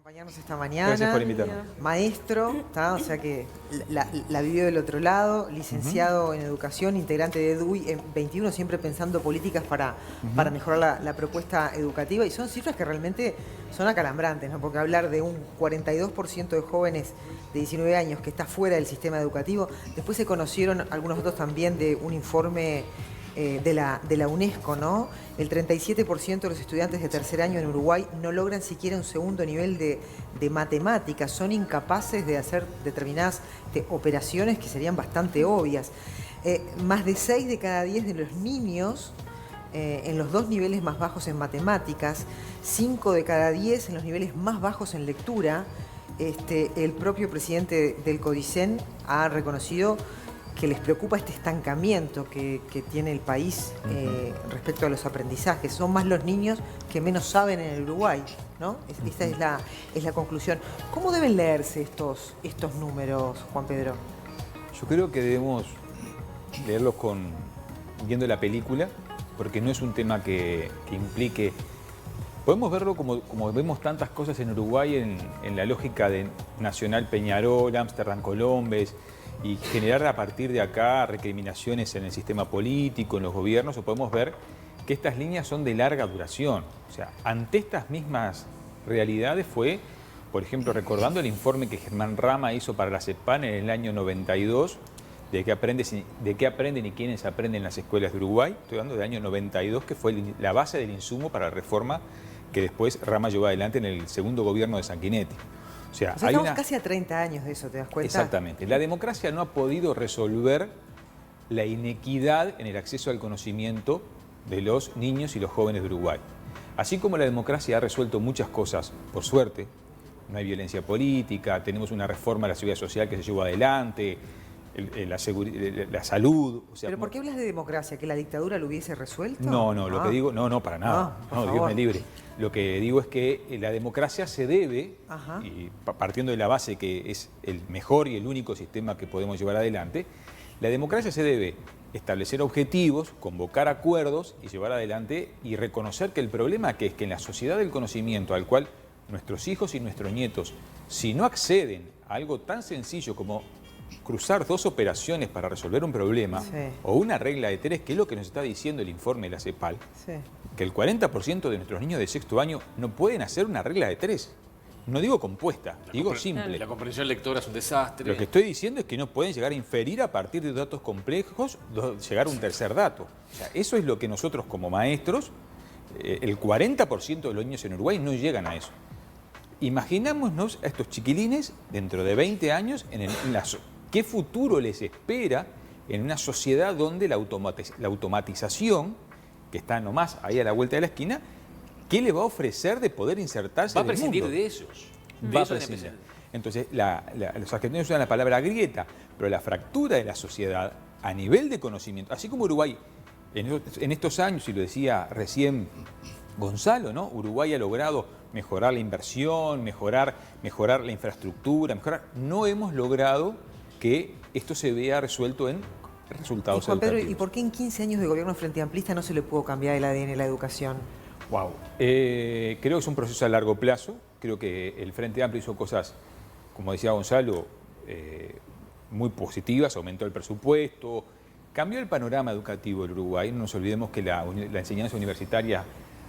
acompañarnos esta mañana. Gracias por invitarme. Maestro, ¿tá? O sea que la vivió del otro lado, licenciado en educación, integrante de EDUI, en 21 siempre pensando políticas para mejorar la propuesta educativa, y son cifras que realmente son acalambrantes, ¿no? Porque hablar de un 42% de jóvenes de 19 años que está fuera del sistema educativo. Después se conocieron algunos otros también de un informe de la UNESCO, ¿no? El 37% de los estudiantes de tercer año en Uruguay no logran siquiera un segundo nivel de matemáticas, son incapaces de hacer determinadas operaciones que serían bastante obvias. Más de 6 de cada 10 de los niños en los 2 niveles más bajos en matemáticas, 5 de cada 10 en los niveles más bajos en lectura. El propio presidente del CODICEN ha reconocido que les preocupa este estancamiento que tiene el país respecto a los aprendizajes. Son más los niños que menos saben en el Uruguay, ¿no? Esta es la conclusión. ¿Cómo deben leerse estos números, Juan Pedro? Yo creo que debemos leerlos viendo la película, porque no es un tema que implique... Podemos verlo como vemos tantas cosas en Uruguay en la lógica de Nacional Peñarol, Ámsterdam Colombes, y generar a partir de acá recriminaciones en el sistema político, en los gobiernos, o podemos ver que estas líneas son de larga duración. O sea, ante estas mismas realidades fue, por ejemplo, recordando el informe que Germán Rama hizo para la CEPAL en el año 92, de qué aprenden y quiénes aprenden en las escuelas de Uruguay. Estoy hablando del año 92, que fue la base del insumo para la reforma que después Rama llevó adelante en el segundo gobierno de Sanguinetti. O sea, estamos casi a 30 años de eso, ¿te das cuenta? Exactamente. La democracia no ha podido resolver la inequidad en el acceso al conocimiento de los niños y los jóvenes de Uruguay. Así como la democracia ha resuelto muchas cosas, por suerte, no hay violencia política, tenemos una reforma de la seguridad social que se llevó adelante, la salud... O sea, ¿pero por qué hablas de democracia? ¿Que la dictadura lo hubiese resuelto? No, lo que digo... No, para nada. No, Dios me libre. Lo que digo es que la democracia se debe, y partiendo de la base que es el mejor y el único sistema que podemos llevar adelante, la democracia se debe establecer objetivos, convocar acuerdos y llevar adelante y reconocer que el problema que es que en la sociedad del conocimiento al cual nuestros hijos y nuestros nietos, si no acceden a algo tan sencillo como cruzar 2 operaciones para resolver un problema, o una regla de 3, que es lo que nos está diciendo el informe de la CEPAL, que el 40% de nuestros niños de sexto año no pueden hacer una regla de 3. No digo compuesta, digo simple. La comprensión lectora es un desastre. Lo que estoy diciendo es que no pueden llegar a inferir a partir de datos complejos, llegar a un tercer dato. O sea, eso es lo que nosotros como maestros, el 40% de los niños en Uruguay no llegan a eso. Imaginémonos a estos chiquilines dentro de 20 años ¿qué futuro les espera en una sociedad donde la automatización, que está nomás ahí a la vuelta de la esquina, qué le va a ofrecer de poder insertarse en el mundo? Va a prescindir de ellos. Va a prescindir. Entonces, los argentinos usan la palabra grieta, pero la fractura de la sociedad a nivel de conocimiento, así como Uruguay, en estos años, y lo decía recién Gonzalo, ¿no? Uruguay ha logrado mejorar la inversión, mejorar la infraestructura, no hemos logrado que esto se vea resuelto en resultados Juan Pedro, educativos. ¿y por qué en 15 años de gobierno frente amplista no se le pudo cambiar el ADN de la educación? Wow. Creo que es un proceso a largo plazo. Creo que el Frente Amplio hizo cosas, como decía Gonzalo, muy positivas, aumentó el presupuesto, cambió el panorama educativo del Uruguay. No nos olvidemos que la enseñanza universitaria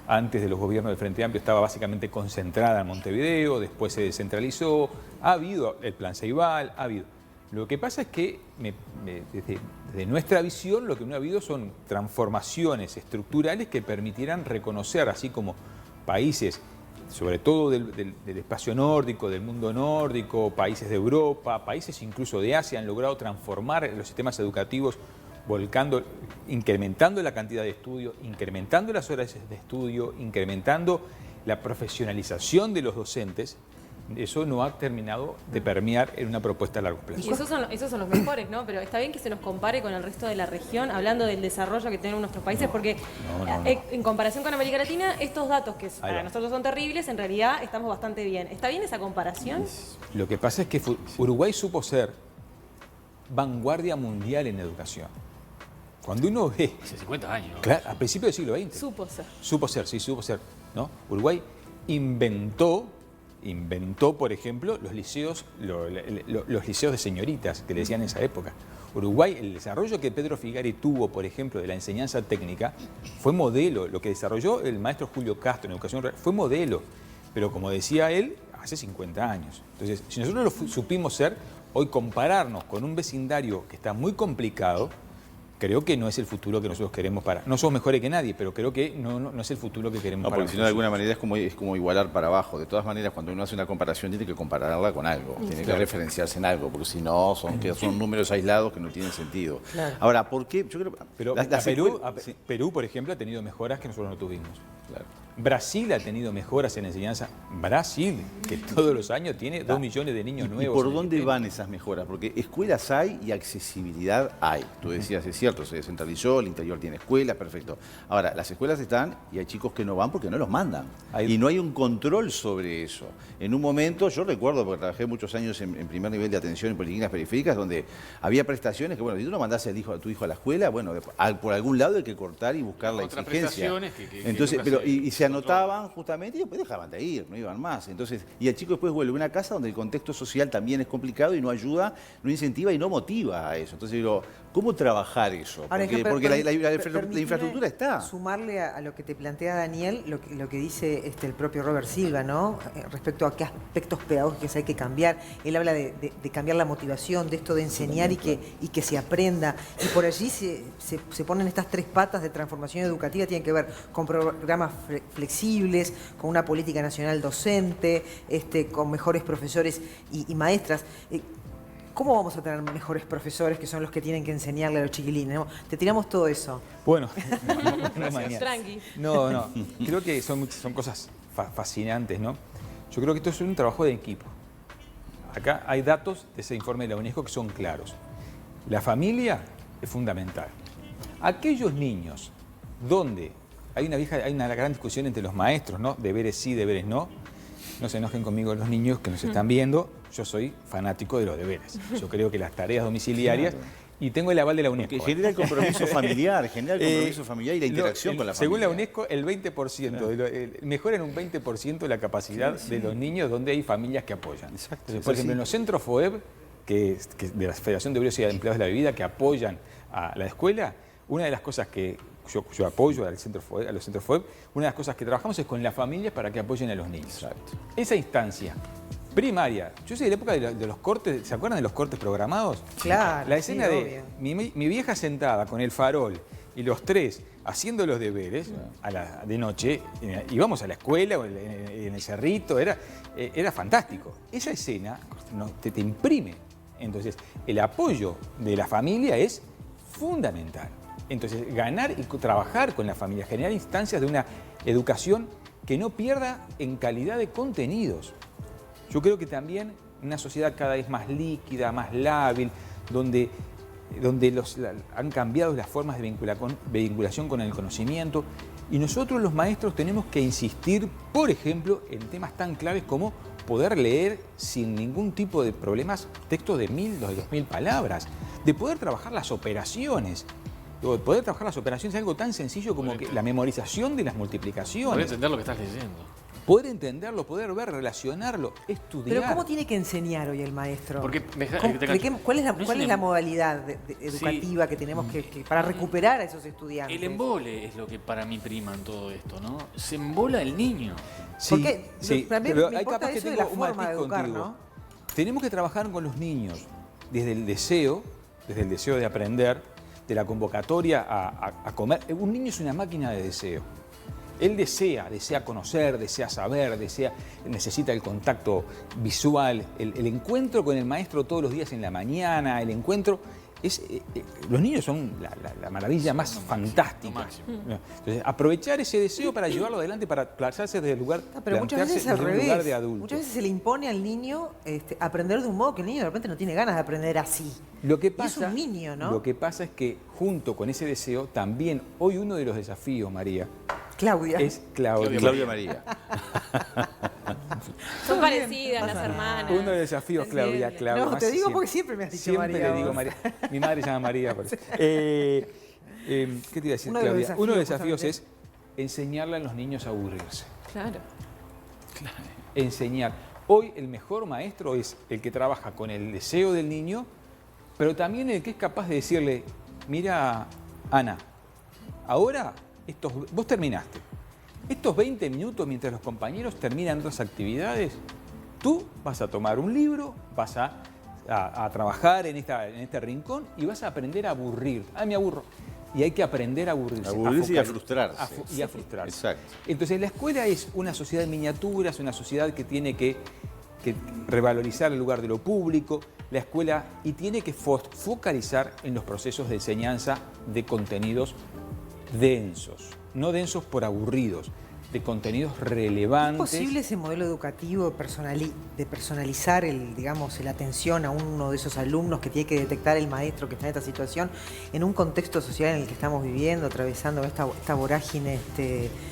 antes de los gobiernos del Frente Amplio estaba básicamente concentrada en Montevideo, después se descentralizó, ha habido el Plan Ceibal, ha habido... Lo que pasa es que desde nuestra visión lo que no ha habido son transformaciones estructurales que permitieran reconocer, así como países, sobre todo del espacio nórdico, del mundo nórdico, países de Europa, países incluso de Asia han logrado transformar los sistemas educativos incrementando la cantidad de estudio, incrementando las horas de estudio, incrementando la profesionalización de los docentes. Eso no ha terminado de permear en una propuesta a largo plazo. Y esos son los mejores, ¿no? Pero está bien que se nos compare con el resto de la región, hablando del desarrollo que tienen nuestros países, porque en comparación con América Latina, estos datos que para nosotros son terribles, en realidad estamos bastante bien. ¿Está bien esa comparación? Lo que pasa es que Uruguay supo ser vanguardia mundial en educación. Cuando uno ve... Hace 50 años, ¿no? Claro, a principios del siglo XX. Supo ser. Supo ser, ¿no? Uruguay inventó inventó, por ejemplo, los liceos de señoritas, que le decían en esa época. Uruguay, el desarrollo que Pedro Figari tuvo, por ejemplo, de la enseñanza técnica, fue modelo. Lo que desarrolló el maestro Julio Castro en educación rural fue modelo. Pero como decía él, hace 50 años. Entonces, si nosotros lo supimos ser, hoy compararnos con un vecindario que está muy complicado, creo que no es el futuro que nosotros queremos para... No somos mejores que nadie, pero creo que no es el futuro que queremos para porque si no, de alguna manera es como igualar para abajo. De todas maneras, cuando uno hace una comparación, tiene que compararla con algo. Tiene que referenciarse en algo, porque si no, son números aislados que no tienen sentido. Claro. Ahora, ¿por qué? Yo creo, pero Perú, por ejemplo, ha tenido mejoras que nosotros no tuvimos. Claro. Brasil ha tenido mejoras en enseñanza. Brasil, que todos los años tiene 2 millones de niños nuevos. ¿Y por dónde van esas mejoras? Porque escuelas hay y accesibilidad hay. Tú decías, es cierto, se descentralizó, el interior tiene escuelas, perfecto. Ahora, las escuelas están y hay chicos que no van porque no los mandan. Y no hay un control sobre eso. En un momento, yo recuerdo, porque trabajé muchos años en primer nivel de atención en políticas periféricas, donde había prestaciones que, bueno, si tú no mandás a tu hijo a la escuela, bueno, por algún lado hay que cortar y buscar la Otras exigencia. prestaciones que Entonces, nunca pero, se y se anotaban justamente y después dejaban de ir, no iban más. Entonces, y el chico después vuelve a una casa donde el contexto social también es complicado y no ayuda, no incentiva y no motiva a eso. Entonces digo, ¿cómo trabajar eso? Porque la infraestructura está. Sumarle a lo que te plantea Daniel, lo que dice el propio Robert Silva, ¿no? Respecto a qué aspectos pedagógicos hay que cambiar. Él habla de cambiar la motivación, de esto de enseñar y que se aprenda. Y por allí se ponen estas 3 patas de transformación educativa, tienen que ver con programas flexibles, con una política nacional docente, con mejores profesores y maestras. ¿Cómo vamos a tener mejores profesores que son los que tienen que enseñarle a los chiquilines? ¿No? Te tiramos todo eso. Bueno, Tranqui. No, creo que son cosas fascinantes, ¿no? Yo creo que esto es un trabajo de equipo. Acá hay datos de ese informe de la UNESCO que son claros. La familia es fundamental. Aquellos niños donde hay una gran discusión entre los maestros, ¿no? Deberes sí, deberes no. No se enojen conmigo los niños que nos están viendo. Yo soy fanático de los deberes. Yo creo que las tareas domiciliarias... Y tengo el aval de la UNESCO. Que genera el compromiso familiar, y la interacción con la familia. Según la UNESCO, el 20%, mejora en un 20% la capacidad de los niños donde hay familias que apoyan. Exacto. Entonces, por ejemplo, en los centros FOEB, que de la Federación de Obreros y Empleados de la Vida, que apoyan a la escuela, una de las cosas que yo apoyo a los centros FOEB, una de las cosas que trabajamos es con las familias para que apoyen a los niños. Exacto. Esa instancia primaria. Yo soy de la época de los cortes, ¿se acuerdan de los cortes programados? Claro. La escena sí, de mi vieja sentada con el farol y los 3 haciendo los deberes de noche, íbamos a la escuela o en el cerrito, era fantástico. Esa escena te imprime. Entonces, el apoyo de la familia es fundamental. Entonces, ganar y trabajar con la familia, generar instancias de una educación que no pierda en calidad de contenidos. Yo creo que también una sociedad cada vez más líquida, más lábil, donde han cambiado las formas de vinculación con el conocimiento. Y nosotros los maestros tenemos que insistir, por ejemplo, en temas tan claves como poder leer sin ningún tipo de problemas textos de 1000, de 2000 palabras, de poder trabajar las operaciones. Poder trabajar las operaciones es algo tan sencillo como que la memorización de las multiplicaciones. Poder entender lo que estás leyendo. Poder entenderlo, poder ver, relacionarlo, estudiar. Pero ¿cómo tiene que enseñar hoy el maestro? Porque ¿Cuál es la modalidad educativa que tenemos que para recuperar a esos estudiantes? El embole es lo que para mí prima en todo esto, ¿no? Se embola el niño. Porque también pero me hay importa capaz que eso de tengo la un forma de matiz educar, contigo. ¿no? Tenemos que trabajar con los niños desde el deseo de aprender, de la convocatoria a comer. Un niño es una máquina de deseo. Él desea conocer, desea saber, necesita el contacto visual, el encuentro con el maestro todos los días en la mañana, el encuentro. Los niños son la maravilla más fantástica. Entonces, aprovechar ese deseo para llevarlo adelante, para plazarse desde el lugar, Pero muchas veces al desde un lugar de revés. adulto. Muchas veces se le impone al niño aprender de un modo que el niño de repente no tiene ganas de aprender así. Lo que Y pasa, es un niño, ¿no? Lo que pasa es que junto con ese deseo, también hoy uno de los desafíos, María, Claudia. es Claudia. Claudia María. Son parecidas las hermanas. Uno de los desafíos, Claudia. No, te digo porque siempre me has dicho siempre María. le digo vos. María. Mi madre se llama María. Por eso. ¿Qué te iba a decir, Uno de los Claudia? Uno de los desafíos justamente. es enseñarle a los niños a aburrirse. Claro. Enseñar. Hoy el mejor maestro es el que trabaja con el deseo del niño, pero también el que es capaz de decirle, mira, Ana, ahora vos terminaste. Estos 20 minutos mientras los compañeros terminan otras actividades, tú vas a tomar un libro, vas a trabajar en este rincón y vas a aprender a aburrir. Ah, me aburro. Y hay que aprender a aburrirse. Aburrirse y a frustrarse. Y a frustrarse. Exacto. Entonces la escuela es una sociedad en miniatura, es una sociedad que tiene que revalorizar el lugar de lo público, la escuela, y tiene que focalizar en los procesos de enseñanza de contenidos densos, no densos por aburridos, de contenidos relevantes. ¿Es posible ese modelo educativo de personalizar la atención a uno de esos alumnos que tiene que detectar el maestro que está en esta situación en un contexto social en el que estamos viviendo, atravesando esta vorágine?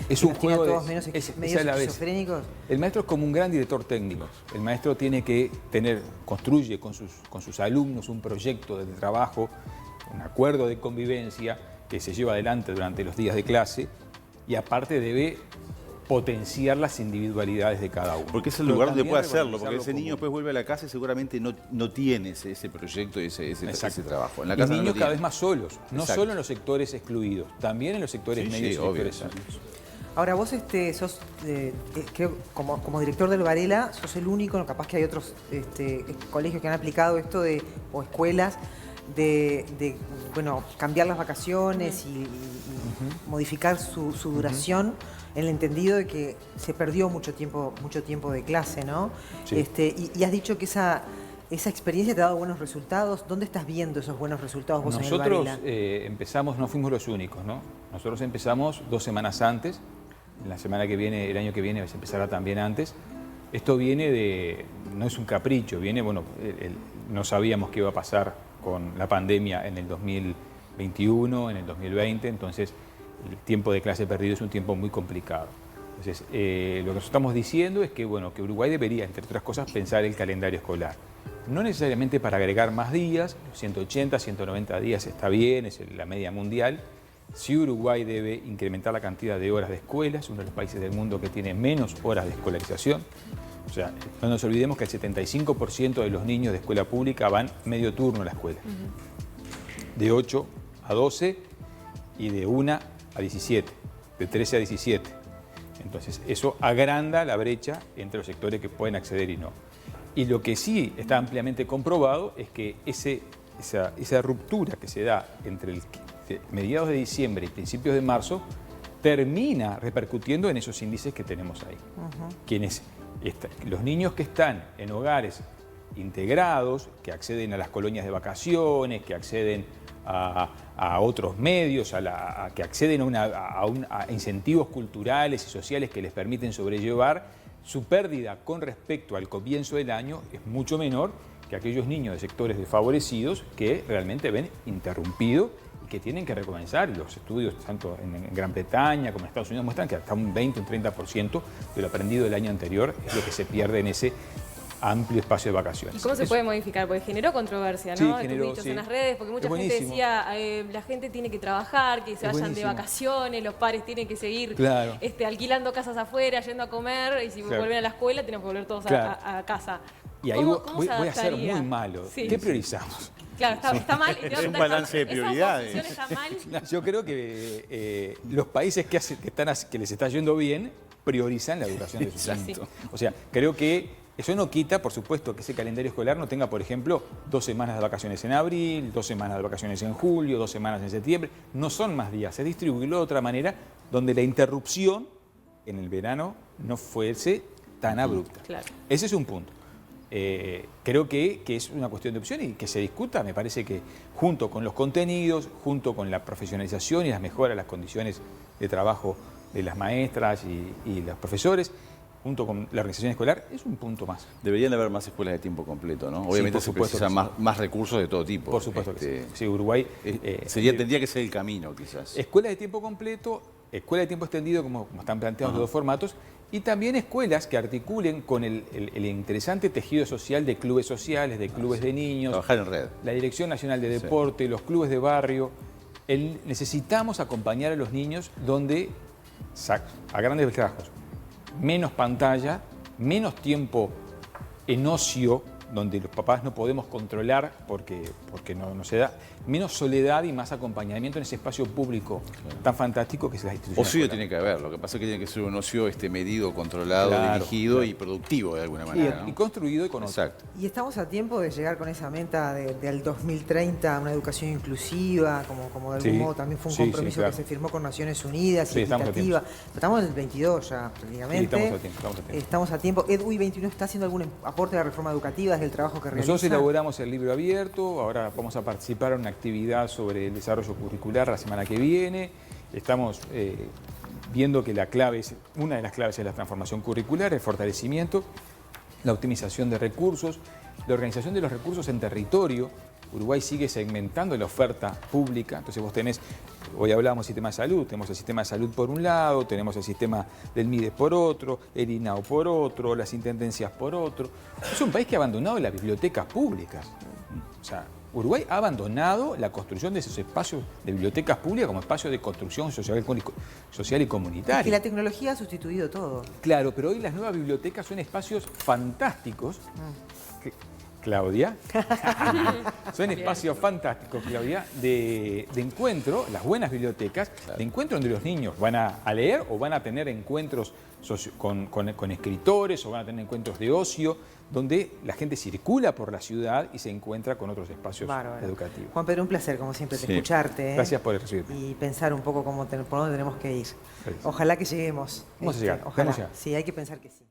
Es un juego todos medio esquizofrénicos. El maestro es como un gran director técnico. El maestro tiene que construye con sus alumnos un proyecto de trabajo, un acuerdo de convivencia que se lleva adelante durante los días de clase, y aparte debe potenciar las individualidades de cada uno. Porque es el lugar donde puede hacerlo, porque ese niño después vuelve a la casa y seguramente no tiene ese proyecto y ese trabajo. En la casa y niños cada vez más solos, no Exacto. solo en los sectores excluidos, también en los sectores medios y sectores amplios. Ahora, vos sos, creo, como director del Varela, sos el único, capaz que hay otros colegios que han aplicado esto o escuelas, de cambiar las vacaciones y modificar su duración, en el entendido de que se perdió mucho tiempo de clase, ¿no? Sí. Y has dicho que esa experiencia te ha dado buenos resultados. ¿Dónde estás viendo esos buenos resultados vos en el Nosotros Varela? empezamos, no fuimos los únicos, ¿no? Nosotros empezamos 2 semanas antes. La semana que viene, el año que viene, se empezará también antes. Esto viene no es un capricho, no sabíamos qué iba a pasar con la pandemia en el 2021, en el 2020, entonces el tiempo de clase perdido es un tiempo muy complicado. Entonces, lo que nosotros estamos diciendo es que Uruguay debería, entre otras cosas, pensar el calendario escolar. No necesariamente para agregar más días, 180, 190 días está bien, es la media mundial. Sí, Uruguay debe incrementar la cantidad de horas de escuela, es uno de los países del mundo que tiene menos horas de escolarización. O sea, no nos olvidemos que el 75% de los niños de escuela pública van medio turno a la escuela. De 8 a 12 y de 1 a 17, de 13 a 17. Entonces, eso agranda la brecha entre los sectores que pueden acceder y no. Y lo que sí está ampliamente comprobado es que esa ruptura que se da entre mediados de diciembre y principios de marzo termina repercutiendo en esos índices que tenemos ahí. Los niños que están en hogares integrados, que acceden a las colonias de vacaciones, que acceden a otros medios, que acceden a incentivos culturales y sociales que les permiten sobrellevar, su pérdida con respecto al comienzo del año es mucho menor que aquellos niños de sectores desfavorecidos que realmente ven interrumpido y que tienen que recomenzar. Los estudios, tanto en Gran Bretaña como en Estados Unidos, muestran que hasta un 20 o un 30% de lo aprendido del año anterior es lo que se pierde en ese amplio espacio de vacaciones. ¿Y cómo se puede modificar? Porque generó controversia, ¿no? Sí, generó, dichos en las redes, porque mucha gente decía, la gente tiene que trabajar, que se vayan de vacaciones, los padres tienen que seguir alquilando casas afuera, yendo a comer, y si vuelven a la escuela, tenemos que volver todos a casa. Y ahí voy a ser muy malo. Sí. ¿Qué priorizamos? Claro, está mal. Es un balance de prioridades. Está mal. Yo creo que los países que les está yendo bien priorizan la educación de sus niños. O sea, creo que eso no quita, por supuesto, que ese calendario escolar no tenga, por ejemplo, 2 semanas de vacaciones en abril, 2 semanas de vacaciones en julio, 2 semanas en septiembre. No son más días, es distribuirlo de otra manera donde la interrupción en el verano no fuese tan abrupta. Claro. Ese es un punto. Creo que es una cuestión de opción y que se discuta. Me parece que junto con los contenidos, junto con la profesionalización y las mejoras de las condiciones de trabajo de las maestras y los profesores, junto con la organización escolar, es un punto más. Deberían haber más escuelas de tiempo completo, ¿no? Obviamente se precisan más recursos de todo tipo. Por supuesto que sí. Sí, Uruguay... tendría que ser el camino, quizás. Escuelas de tiempo completo, escuela de tiempo extendido, como están planteados los dos formatos, y también escuelas que articulen con el interesante tejido social de clubes sociales, de clubes de niños. Trabajar en red. La Dirección Nacional de Deporte, los clubes de barrio. Necesitamos acompañar a los niños donde, a grandes rasgos, menos pantalla, menos tiempo en ocio, donde los papás no podemos controlar porque no se da, menos soledad y más acompañamiento en ese espacio público tan fantástico que es la institución. Ocio escolar. tiene que haber, lo que pasa es que tiene que ser un ocio medido, controlado, Claro, dirigido claro. y productivo de alguna manera. Y ¿no? construido y con otro. Exacto. Y estamos a tiempo de llegar con esa meta del 2030 a una educación inclusiva, como de algún Sí, modo también fue un sí, compromiso sí, claro. que se firmó con Naciones Unidas, Sí, y estamos a equitativa. Estamos en el 22 ya, prácticamente. Sí, estamos a tiempo, estamos a tiempo. Estamos a tiempo. EDUI 21 está haciendo algún aporte a la reforma educativa desde el trabajo que realiza. Nosotros elaboramos el libro abierto, ahora vamos a participar en una actividad sobre el desarrollo curricular la semana que viene. Estamos viendo que una de las claves es la transformación curricular, el fortalecimiento, la optimización de recursos, la organización de los recursos en territorio. Uruguay sigue segmentando la oferta pública, entonces vos tenés, hoy hablábamos del sistema de salud, tenemos el sistema de salud por un lado, tenemos el sistema del MIDES por otro, el INAO por otro, las intendencias por otro. Es un país que ha abandonado las bibliotecas públicas. O sea, Uruguay ha abandonado la construcción de esos espacios de bibliotecas públicas como espacios de construcción social y comunitaria. Es que la tecnología ha sustituido todo. Claro, pero hoy las nuevas bibliotecas son espacios fantásticos. Claudia. Son espacios fantásticos, Claudia, de encuentro, las buenas bibliotecas, de encuentro donde los niños van a leer o van a tener encuentros con escritores o van a tener encuentros de ocio, donde la gente circula por la ciudad y se encuentra con otros espacios educativos. Juan Pedro, un placer, como siempre, Sí. escucharte. Gracias por recibirme. Y pensar un poco por dónde tenemos que ir. Feliz. Ojalá que lleguemos. Vamos a llegar, Ojalá. vamos a llegar. Sí, hay que pensar que sí.